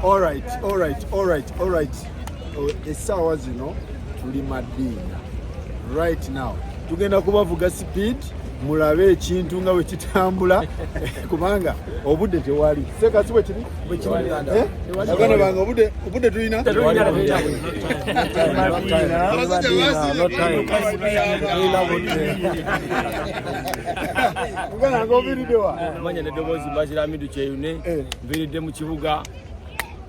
All right. Essaawa zino tuli Madiina. Right now tugenda kubavuga speed mulabe ekintu nga bwe kitambula kubanga obudde tewali. Sekasi bwe kiri? Abana bange obudde tulina? Mugana ng'oviridde wa? Manya n'eddoboozi Bazira Hamidu Kyeyune nviridde mu kibuga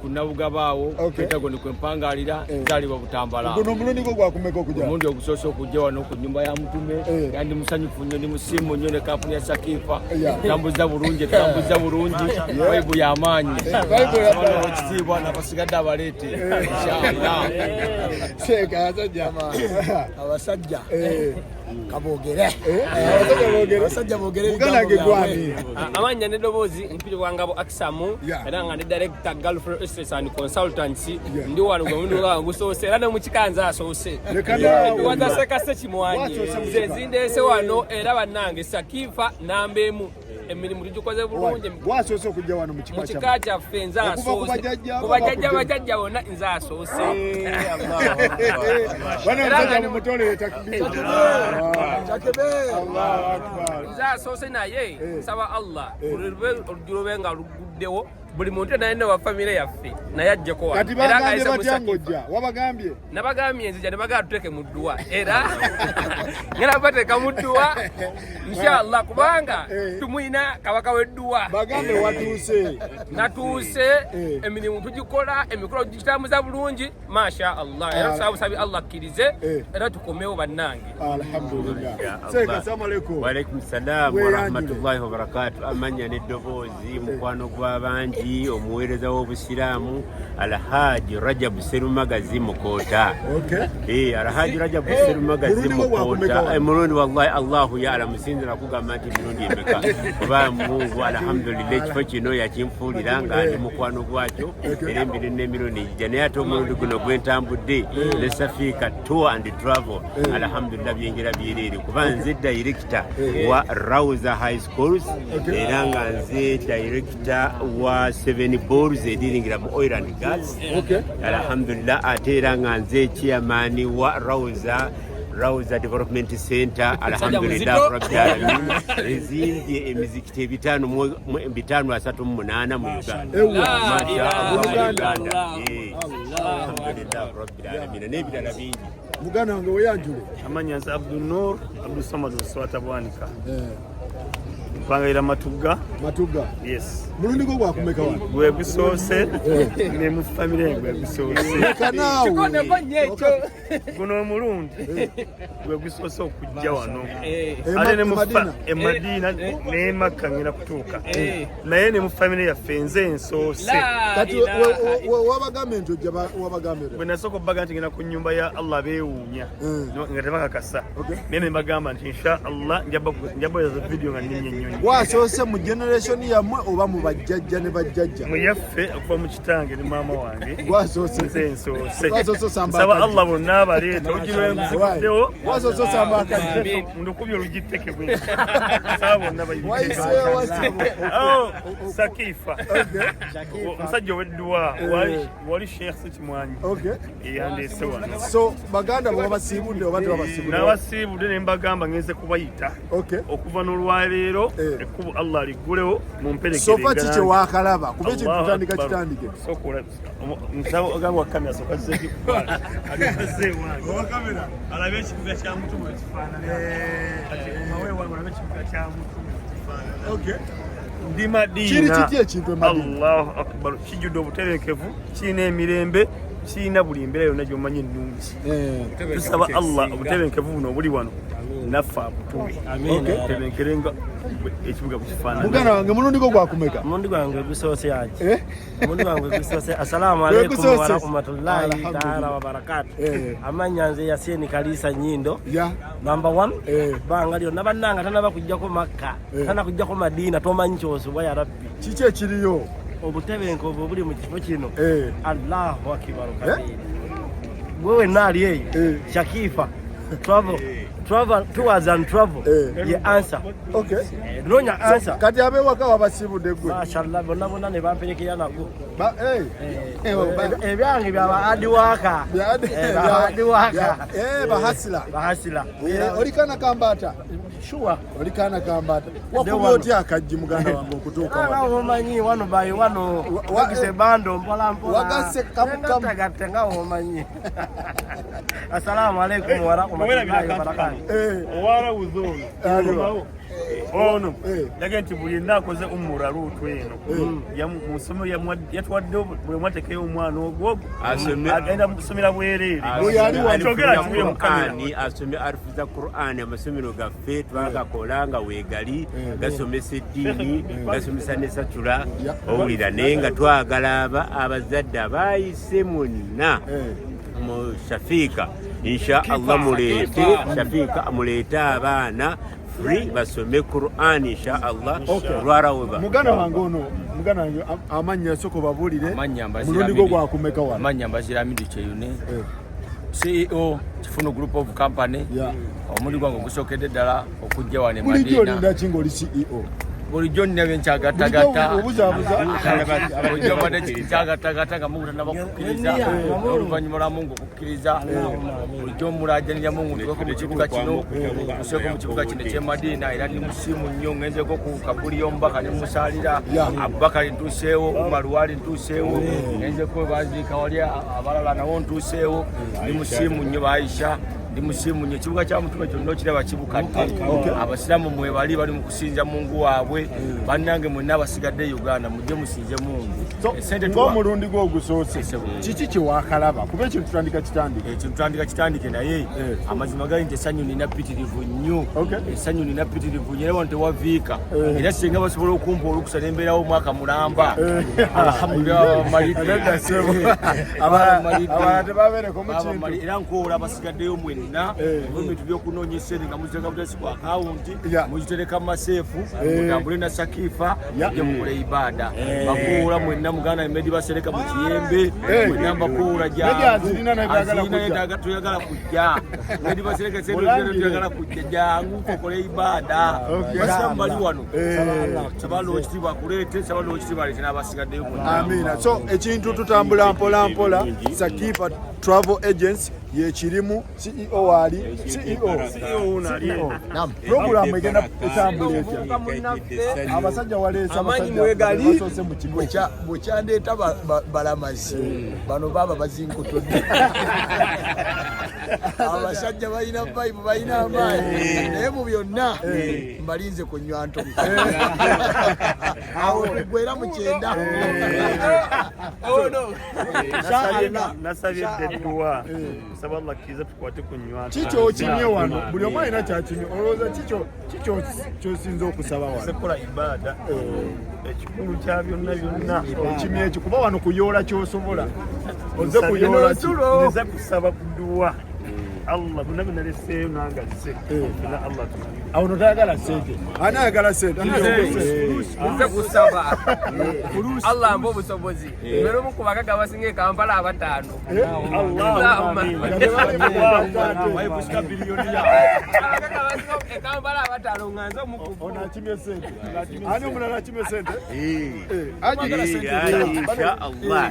kunabugabaawo kwetagoni kwempangalira zaalibwa Butambala. Guno omulundi gwo gwakumeka okujja? Omulundi ogusoose okujja wano ku nnyumba ya Mutume yandi musanyufu nnyo, ndi musiimu nnyo ne kampuni ya Sakifa tambuza bulungi Bayibu y'amaanyi ekitiibwa nabasigadde abaleete inshallah. Seeka abasajja abasajja boogere Buganda gegwani amanya n'eddoboozi mpitibwa Ngabo Akisamu era nga ne director Gulf Estate and Consultancy ndi wano gwe mundi nga gusoose era ne mu kikanza asoose waza Sekase Kimwanyi nze zindeese wano era bannange Sakifa namba emu emirimu tugikoze bulungi. Gwasoose okujja wano mu kika kyaffe nze asoose kubajjajja bajjajja bonna nze asoose. Nze asoose naye nsaba Allah olujjulo lube nga luguddewo buli muntu naye wa famire yaffe naye ajjeko wano. Kati bagambye batya ng'ojja? Wabagambye? Nabagambye nzija ne bagamba tuteeke mu dduwa era ngenda bateeka mu dduwa inshallah kubanga tumuyina kabaka w'edduwa. Bagambe watuuse. Natuuse emirimu tugikola emikolo tugitambuza bulungi masha Allah era tusaba Allah akkirize era tukomewo bannange. Alhamdulillah. Seeka assalamu alaykum. Wa alaykum salaam wa rahmatullahi wa barakatuh. Amanya n'eddoboozi mukwano gw'abangi omuweereza w'obusiraamu Alhaji Rajab Serumagazi Mukoota. Alhaji Rajab Serumagazi Mukoota mulundi wallahi Allahu ya'lamu sinzira kugamba nti mirundi emeka kuba Mungu alhamdulillah ekifo kino yakinfuulira nga ndi mukwano gwakyo era embiri n'emirundi ejja naye ate omulundi guno gwentambudde ne Safiika Tour and Travel alhamdulillah byengera byereere kuba nze director wa Rawza High Schools era nga nze director wa 7 Balls ediringira mu oil and gas. Alhamdulillah ate era nga nze chairman wa Rawza Development Center alhamdulillah rabbil alamin ezimbye emizikiti 538 mu Uganda. Alhamdulillah rabbil alamin n'ebirala bingi. Muganda wange weyanjule. Amanya nze Abdul Nur Abdul Samad Swata Bwanika. Pangaira Matuga. Yes. Mulundi gwo gwakumeka wano? Gwe gusoose ne mu family gwe gusoose. Kikone banyekyo. Guno omulundi gwe gusoose okujja wano. Ate ne mu Madiina ne Makka ngina kutuuka. Naye ne mu family yaffe nze nsoose. Kati wabagambe nti ojja wabagambe. Bwe nasooka obbaga nti ngina ku nnyumba ya Allah beewuunya nga tebakakasa. Naye ne mbagamba nti inshallah njaboza video nga nnyinyi nnyonyi. Wasoose mu generation yammwe oba mu bajjajja ne bajjajja? Mu yaffe okuva mu kitange ne maama wange. Gwasoose? Nze nsoose. Gwasoose osamba nsaba Allah bonna abaleeta ogirwenguzikuddewo. Gwasoose osamba akadde? Ndukubye olugiteke bwe. Nsaba bonna Sakifa. Omusajja ow'edduwa wali Sheikh Kimwanyi. Yandeese wano. So baganda bwabasiibudde oba tebabasiibudde? N'abasiibudde ne mbagamba ngenze kubayita. Okuva n'olwaleero ekkubo Allah liggulewo mumperekere. Sofa ki kye waakalaba kuba ekintu tutandika kitandike? Nsaba ogamba wa kamera soka zzeekikukwala agazze wange owa kamera alabe ekibuga kya Mutume ekifaanana kati omawe wange olabe ekibuga kya Mutume ekifaanana. Ndi Madiina. Kiri kiti ekintu e Madiina? Allahu akbar. Kijjudde obutebenkevu, kirina emirembe, kirina buli mbeera yonna gy'omanyi ennungi. Tusaba Allah obutebenkevu buno obuli wano naffe abutuwe. Tebenkerenga ekibuga kukifaanana. Muganda wange mulundi gwo gwakumeka? Mulundi gwange gusoose aje. Mulundi gwange gusoose. Assalamu alaikum wa rahmatullahi ta'ala wa barakatuh. Amanya nze Yasin Kalisa Nyindo. Number 1. Banga lyonna bannanga tanaba kujjako Makka. Tana kujjako Madiina tomanyi kyosubwa ya Rabbi. Kiki ekiriyo? Obutebenkevu obuli mu kifo kino. Allahu akbar kabiri. Wewe nali eyo Sakifa travel tours and travel ye answer. Okay. Nonya answer. Kati abewaka wabasibudde gwe. Mashallah bonna ne bampelekera nako. Ebyange byaba adiwaka. Bahasila. Olikana kambata. Sure. Olikana kambata. Wakuba otya akajji muganda wange okutuuka wano. Omanyi wano bayi wano. Wakise bando mpola. Wagase kamu. Tagatenga omanyi. Assalamu alaikum wa rahmatullahi wa barakatuh. Owala uzono. Ono nti buli nakoze umura lutu eno musomero yatwadde bwe mwatekeyo omwana ogwo agenda musomera bwerere asome arifu za Qur'ani amasomero gaffe twagakola nga weegali gasomesa eddiini gasomesa ne satula owulira naye nga twagala abazadde abayise mwonna mu Shafiika insha Allah muleete abaana basome Qur'an insha Allah. Muganda wange ono amanya soko babulire mulundi gwo gwakumeka wano. Amanya Mbazira Midi Kyeyune CEO Kifuno Group of Company. Omuli gwange gusokedde ddala okujja wano e Madina. Bulijjo olinda ki ng'oli CEO? Bulijjo nina byenkyagattagatta bulijjo mbadde kyagattagatta nga Mungu tannabakukkiriza oluvannyuma lwa Mungu okukkiriza bulijjo mulaajanira Mungu ntuuke mu kibuga kino tuseeko mu kibuga kino eky'e Madina era ndi musiimu nnyo ngenzeko ku Kabuli y'omubaka ne musaalira Abubakari ntuuseewo Umar Wali ntuuseewo ngenzeko baziika wali abalala nawo ntuuseewo ndi musiimu nnyo Aisha ndi musiimu nnyo ekibuga kya Mutume kyonna okiraba kibukadde abasiraamu mwe bali mu kusinza Mungu waabwe bannange mwenna abasigadde Uganda mujje musinze Mungu ng'omulundi gw'ogusoose kiki kyewakalaba kuba ekyo tutandika kitandike naye amazima gali nti essanyu nina ppitirivu nnyo era wano tewaviika era singa basobola okumpa olukusa nembeerawo omwaka mulamba alhamdulillah era nkoola abasigaddeyo mwenna ebintu by'okunoonya essente nga muzitenga butasi ku akawunti muzitereka mu maseefu mutambule na Sakifa mujje mukole ibaada bakoola mwenna muganda Medi basereka mu kiyembe mwenna mbakoola jangu tuyagala kujja Medi basereka tuyagala kujja jangu kokole ibaada basiramu bali wano sabalo ekitibwa kuleete sabalo ekitibwa leete n'abasigaddeyo amina. So ekintu tutambula mpola Sakifa Travel Agency yekirimu CEO wali CEO program egenda etambula etya abasajja waleesa amanyi mwegali basose mu kigo bwekyandeeta balamazi bano baba bazinkutudde abasajja balina payipu balina amaanyi naye mu byonna mbalinze kunywa nto awo tugwera mu kyenda nasabye edduwa saba Allah kiza tukwate kunywa kikyo okimye wano buli omu alina kyakimye olowooza kikyo kyosinza okusaba wano sekola ibaada ekikulu kya byonna okimye ekyo kuba wano kuyoola kyosobola oze kuyoola nze kusaba kuduwa Allah bonna leseeyo nangaze Allah awo notayagala sente anayagala sente nze kusaba Allah mba obusobozi mbere omukubagaga basinga e Kampala 5 Kampala 5 nganze omukubu onakimye sente ani omulala akimye sente insha Allah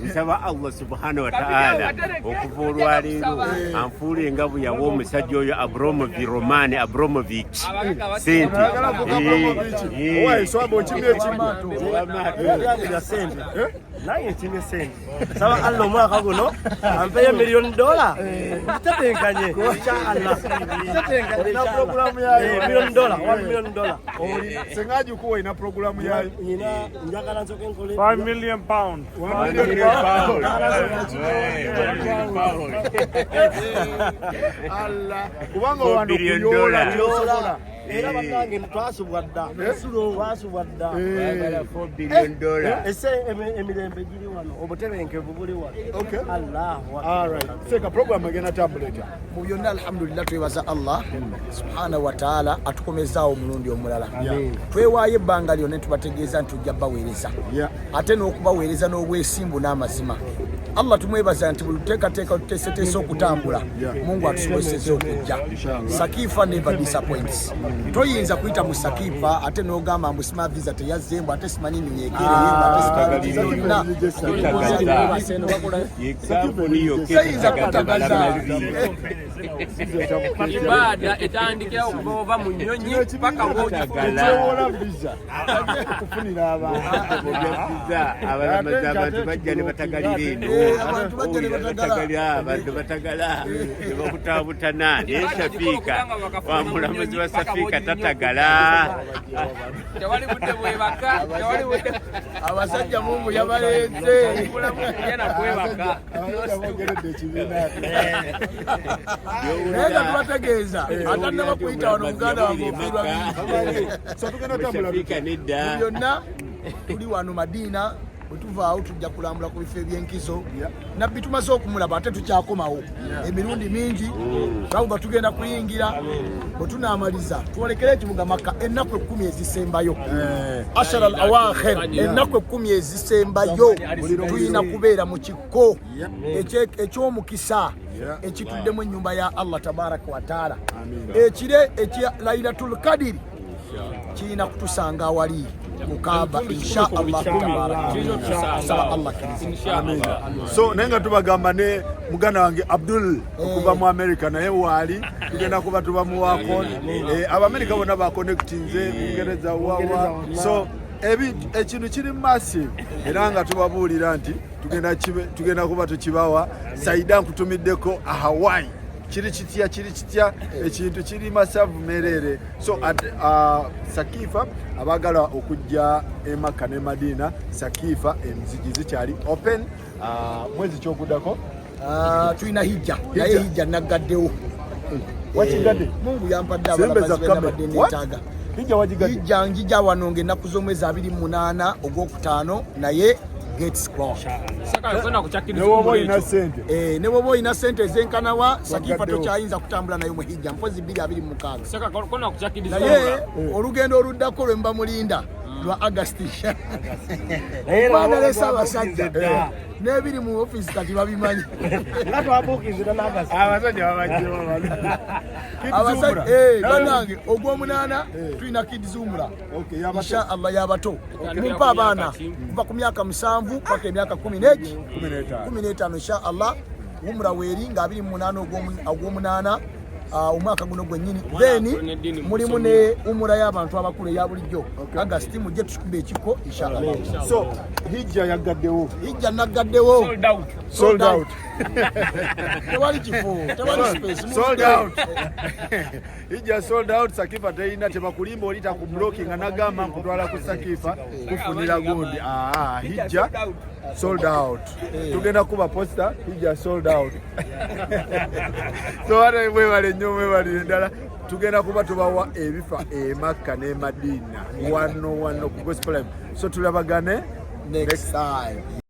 nsaba Allah subhanahu wa ta'ala okuva olwaleero anfuule nga bwe yawa omusajja oyo Roman Abramovich sente owaye swaba okimye ekimato naye kimye sente saba Allah omwaka guno ampeye $1 million tatenkanye inshallah olina programu yayo $1 million sengaji kuwa ina programu yayo njagala nsoke nkole £5 million Allah kubanga wano kuyola era bannange twasubwa dda $4 billion ese emirembe giri wano obutebenkevu buli wano Allahu alright seka program egenda tambuleta mu byonna alhamdulillah twebaza Allah subhanahu wa ta'ala atukomezaawo omulundi omulala twewaayo ebbanga lyonna tubategeeza nti tujja baweereza ate n'okubaweereza n'obwesimbu n'amazima Allah tumwebaza nti buluteekateeka tuteeseteese okutambula Mungu atusobozeseza okujja. Sakifa never disappoints. Toyinza kuyita mu Sakifa ate n'ogamba mbu sima visa teyazzeemu ate simanyi minyeekere Ibada etandikira okuva mu nnyonyi paka abalamazi abantu bajja ne batagalira eno abantu batagala ne bakutaabutana naye Safiika wamulamuzi wa Safiika tatagala tewali budde bwebaka tewali budde abasajja Mungu yabaleeze yena bwebaka naye nga tubategeeza atannaba kuyita wano muganda wange ofiirwa Safiika nedda byonna tuli wano Madiina bwetuvaawo tujja kulambula ku bifo ebyenkizo nabbi tumaze okumulaba ate tukyakomawo emirundi mingi nga tugenda kuyingira bwe tunaamaliza twolekere ekibuga Makka ennaku 10 ezisembayo ashara al awakhir ennaku 10 ezisembayo tulina kubeera mu kikko eky'omukisa ekituddemu ennyumba ya Allah tabaraka wa taala. Ekire ekya Lailatul Qadiri kirina kutusanga awali Mukaaba insha Allah tabaraka Allah kiriza. So naye nga tubagamba ne muganda wange Abdul okuva mu America naye waali tugenda kuba tubamuwaako Abamerika bonna bakonectinze Bungereza wawa so ekintu kiri massive era nga tubabuulira nti tugenda kuba tukibawa. Saida nkutumiddeko a Hawaii kiri kitya ekintu kiri masavu merere. So Sakifa abagala okujja e Makka ne Madiina Sakifa emizigi zikyali open mwezi kyoguddako tulina hijja naye hijja nagaddewo wakigadde Mungu yampadde abalabazi netaaga hijja njija wano ng'ennaku z'omwezi 28 ogwokutaano naye gates closed. Ne woba olina ssente ne woba olina ssente ezenkanawa Sakifa tokyayinza kutambula nayo mu hijja mpozi 226 naye olugendo oluddako lwe mba mulinda lwa Agasti banalesa abasajja n'ebiri mu office kati babimanyi abasajja babajjewo abasajja banange ogw'omunaana tulina Kids Umrah insha Allah y'abato mumpa abaana kuva ku myaka 7 paka emyaka 15 insha Allah umrah weeri nga 28 ogw'omunaana omwaka guno gwennyini then mulimu ne umura y'abantu abakulu eya bulijjo Agasti mujje tukube ekiko inshallah. So hijja yagaddewo hijja nagaddewo sold out tewali kifo tewali space sold out hijja sold out Sakifa teyina tebakulimba olita ku blocking anagamba nkutwala ku Sakifa kufunira gundi hijja sold out tugenda kuba poster hijja sold out so wale mwebale nnyo mwebale ddala tugenda kuba tubawa ebifa e Makka ne Madiina wano ku Gospel Live so tulabagane next time.